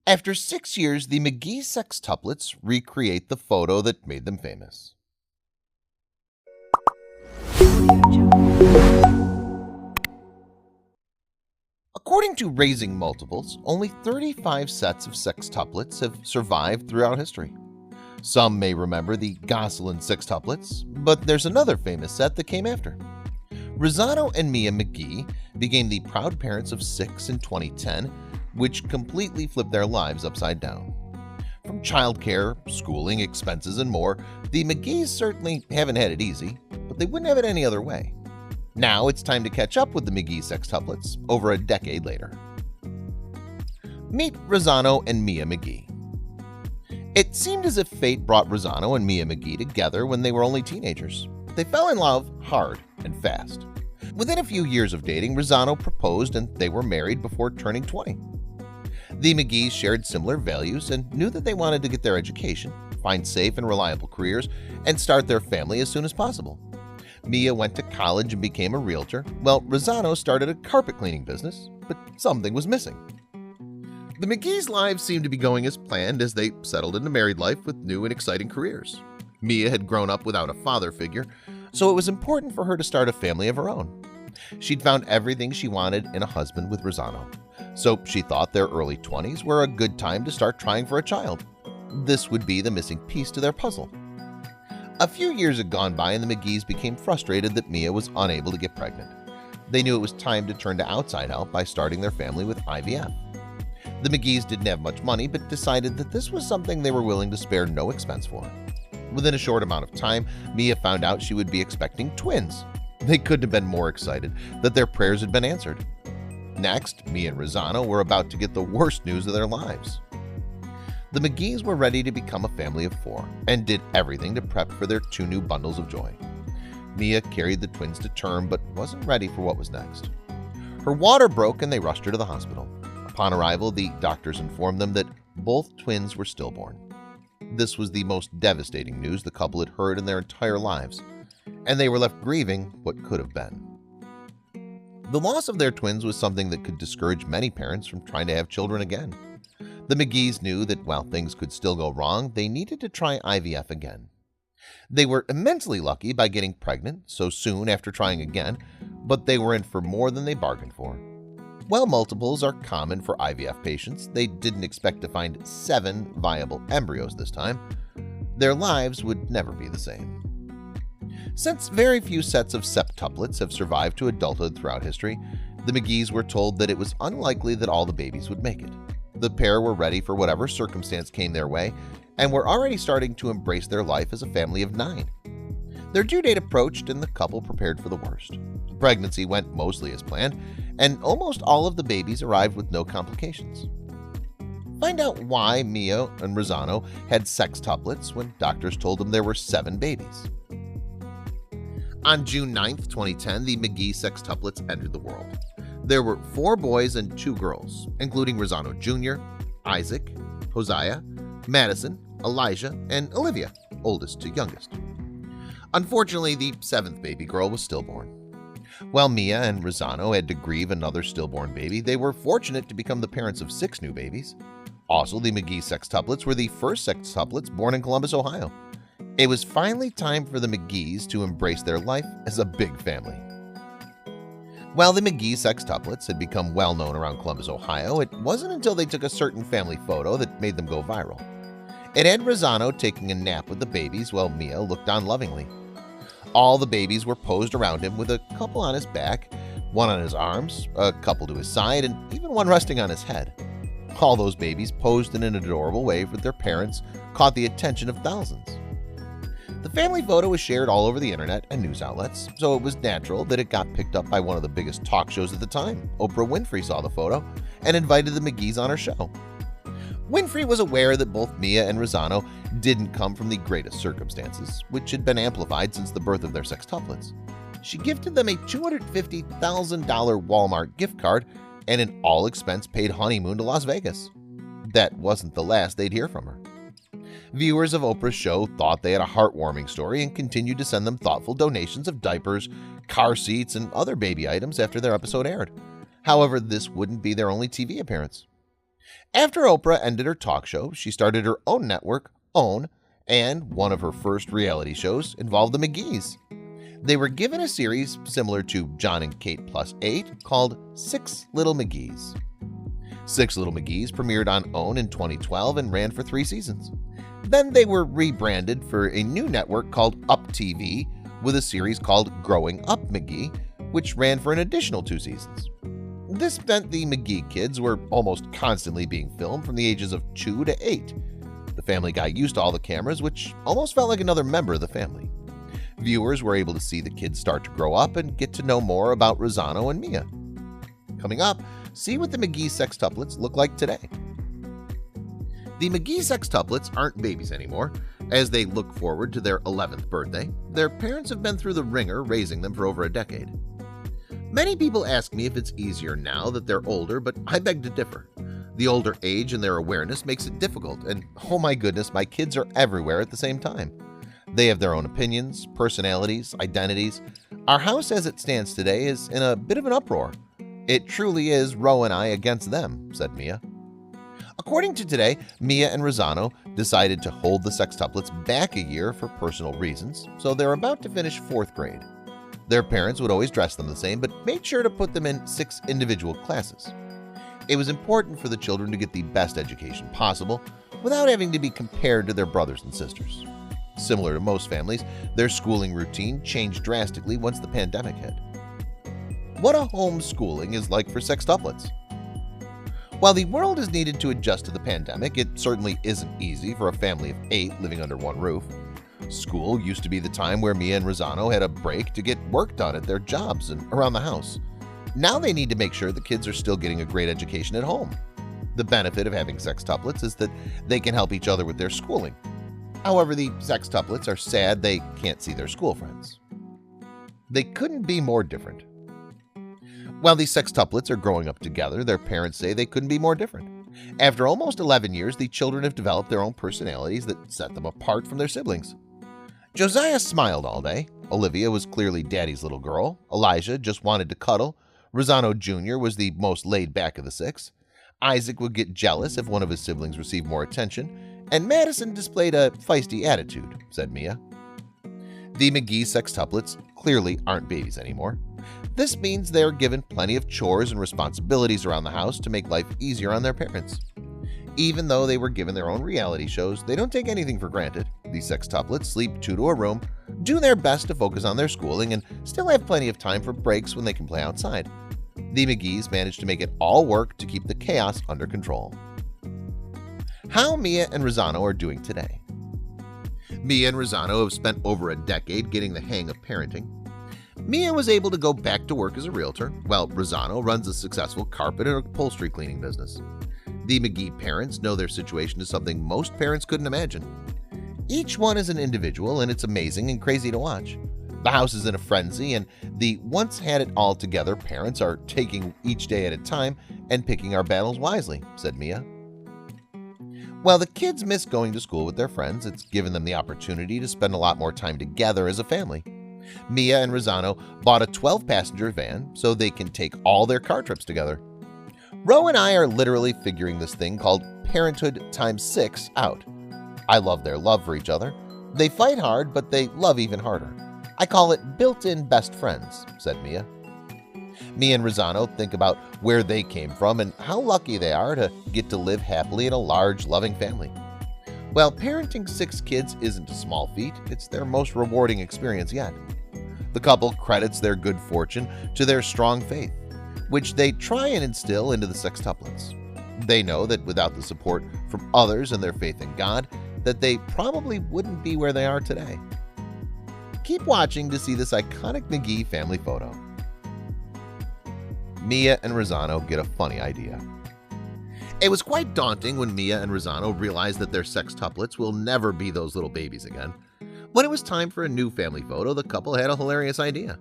After 6 years, the McGhee Sextuplets recreate the photo that made them famous. According to Raising Multiples, only 35 sets of sextuplets have survived throughout history. Some may remember the Gosselin sextuplets, but there's another famous set that came after. Rossano and Mia McGhee became the proud parents of 6 in 2010, which completely flipped their lives upside down. From childcare, schooling, expenses, and more, the McGhees certainly haven't had it easy, but they wouldn't have it any other way. Now it's time to catch up with the McGhee Sextuplets over a decade later. Meet Rossano and Mia McGhee. It seemed as if fate brought Rossano and Mia McGhee together when they were only teenagers. They fell in love hard and fast. Within a few years of dating, Rossano proposed and they were married before turning 20. The McGhees shared similar values and knew that they wanted to get their education, find safe and reliable careers, and start their family as soon as possible. Mia went to college and became a realtor, while Rossano started a carpet cleaning business, but something was missing. The McGhees' lives seemed to be going as planned as they settled into married life with new and exciting careers. Mia had grown up without a father figure, so it was important for her to start a family of her own. She'd found everything she wanted in a husband with Rossano, so she thought their early 20s were a good time to start trying for a child. This would be the missing piece to their puzzle. A few years had gone by and the McGhees became frustrated that Mia was unable to get pregnant. They knew it was time to turn to outside help by starting their family with IVF. The McGhees didn't have much money but decided that this was something they were willing to spare no expense for. Within a short amount of time, Mia found out she would be expecting twins. They couldn't have been more excited that their prayers had been answered. Next, Mia and Rossano were about to get the worst news of their lives. The McGhees were ready to become a family of 4 and did everything to prep for their 2 new bundles of joy. Mia carried the twins to term but wasn't ready for what was next. Her water broke and they rushed her to the hospital. Upon arrival, the doctors informed them that both twins were stillborn. This was the most devastating news the couple had heard in their entire lives, and they were left grieving what could have been. The loss of their twins was something that could discourage many parents from trying to have children again. The McGhees knew that while things could still go wrong, they needed to try IVF again. They were immensely lucky by getting pregnant so soon after trying again, but they were in for more than they bargained for. While multiples are common for IVF patients, they didn't expect to find 7 viable embryos this time. Their lives would never be the same. Since very few sets of septuplets have survived to adulthood throughout history, the McGhees were told that it was unlikely that all the babies would make it. The pair were ready for whatever circumstance came their way and were already starting to embrace their life as a family of 9. Their due date approached and the couple prepared for the worst. The pregnancy went mostly as planned, and almost all of the babies arrived with no complications. Find out why Mia and Rossano had sextuplets when doctors told them there were 7 babies. On June 9, 2010, the McGhee Sextuplets entered the world. There were 4 boys and 2 girls, including Rossano Jr., Isaac, Hosea, Madison, Elijah, and Olivia, oldest to youngest. Unfortunately, the 7th baby girl was stillborn. While Mia and Rossano had to grieve another stillborn baby, they were fortunate to become the parents of 6 new babies. Also, the McGhee Sextuplets were the first sextuplets born in Columbus, Ohio. It was finally time for the McGhees to embrace their life as a big family. While the McGhee Sextuplets had become well known around Columbus, Ohio, it wasn't until they took a certain family photo that made them go viral. It had Rossano taking a nap with the babies while Mia looked on lovingly. All the babies were posed around him with a couple on his back, one on his arms, a couple to his side, and even one resting on his head. All those babies posed in an adorable way with their parents caught the attention of thousands. The family photo was shared all over the internet and news outlets, so it was natural that it got picked up by one of the biggest talk shows at the time. Oprah Winfrey saw the photo and invited the McGhees on her show. Winfrey was aware that both Mia and Rossano didn't come from the greatest circumstances, which had been amplified since the birth of their sextuplets. She gifted them a $250,000 Walmart gift card and an all-expense-paid honeymoon to Las Vegas. That wasn't the last they'd hear from her. Viewers of Oprah's show thought they had a heartwarming story and continued to send them thoughtful donations of diapers, car seats, and other baby items after their episode aired. However, this wouldn't be their only TV appearance. After Oprah ended her talk show, she started her own network, OWN, and one of her first reality shows involved the McGhees. They were given a series similar to John and Kate Plus 8 called Six Little McGhees. Six Little McGhees premiered on OWN in 2012 and ran for 3 seasons. Then they were rebranded for a new network called Up TV with a series called Growing Up McGhee, which ran for an additional 2 seasons. This meant the McGhee kids were almost constantly being filmed from the ages of 2 to 8. The family got used to all the cameras, which almost felt like another member of the family. Viewers were able to see the kids start to grow up and get to know more about Rosanno and Mia. Coming up, see what the McGhee Sextuplets look like today. The McGhee Sextuplets aren't babies anymore. As they look forward to their 11th birthday, their parents have been through the ringer raising them for over a decade. Many people ask me if it's easier now that they're older, but I beg to differ. The older age and their awareness makes it difficult, and oh my goodness, my kids are everywhere at the same time. They have their own opinions, personalities, identities. Our house as it stands today is in a bit of an uproar. It truly is Ro and I against them, said Mia. According to Today, Mia and Rosanno decided to hold the sextuplets back a year for personal reasons, so they're about to finish 4th grade. Their parents would always dress them the same, but made sure to put them in 6 individual classes. It was important for the children to get the best education possible without having to be compared to their brothers and sisters. Similar to most families, their schooling routine changed drastically once the pandemic hit. What a homeschooling is like for sextuplets. While the world is needed to adjust to the pandemic, it certainly isn't easy for a family of 8 living under one roof. School used to be the time where Mia and Rosanno had a break to get work done at their jobs and around the house. Now they need to make sure the kids are still getting a great education at home. The benefit of having sextuplets is that they can help each other with their schooling. However, the sextuplets are sad they can't see their school friends. They couldn't be more different. While the sextuplets are growing up together, their parents say they couldn't be more different. After almost 11 years, the children have developed their own personalities that set them apart from their siblings. Josiah smiled all day. Olivia was clearly daddy's little girl. Elijah just wanted to cuddle. Rosanno Jr. was the most laid back of the 6. Isaac would get jealous if one of his siblings received more attention. And Madison displayed a feisty attitude, said Mia. The McGhee Sextuplets clearly aren't babies anymore. This means they're given plenty of chores and responsibilities around the house to make life easier on their parents. Even though they were given their own reality shows, they don't take anything for granted. The sextuplets sleep 2 to a room, do their best to focus on their schooling, and still have plenty of time for breaks when they can play outside. The McGhees managed to make it all work to keep the chaos under control. How Mia and Rosanno are doing today. Mia and Rosanno have spent over a decade getting the hang of parenting. Mia was able to go back to work as a realtor, while Rosanno runs a successful carpet and upholstery cleaning business. The McGhee parents know their situation is something most parents couldn't imagine. Each one is an individual, and it's amazing and crazy to watch. The house is in a frenzy, and the once had it all together parents are taking each day at a time and picking our battles wisely, said Mia. While the kids miss going to school with their friends, it's given them the opportunity to spend a lot more time together as a family. Mia and Rosanno bought a 12-passenger van so they can take all their car trips together. Ro and I are literally figuring this thing called Parenthood times 6 out. I love their love for each other. They fight hard, but they love even harder. I call it built-in best friends, said Mia. Mia and Rosanno think about where they came from and how lucky they are to get to live happily in a large, loving family. Well, parenting 6 kids isn't a small feat. It's their most rewarding experience yet. The couple credits their good fortune to their strong faith, which they try and instill into the sextuplets. They know that without the support from others and their faith in God, that they probably wouldn't be where they are today. Keep watching to see this iconic McGhee family photo. Mia and Rosanno get a funny idea. It was quite daunting when Mia and Rosanno realized that their sextuplets will never be those little babies again. When it was time for a new family photo, the couple had a hilarious idea.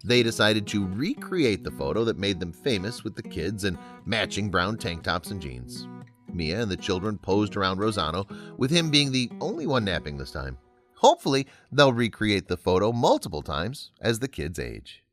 They decided to recreate the photo that made them famous with the kids in matching brown tank tops and jeans. Mia and the children posed around Rosanno, with him being the only one napping this time. Hopefully, they'll recreate the photo multiple times as the kids age.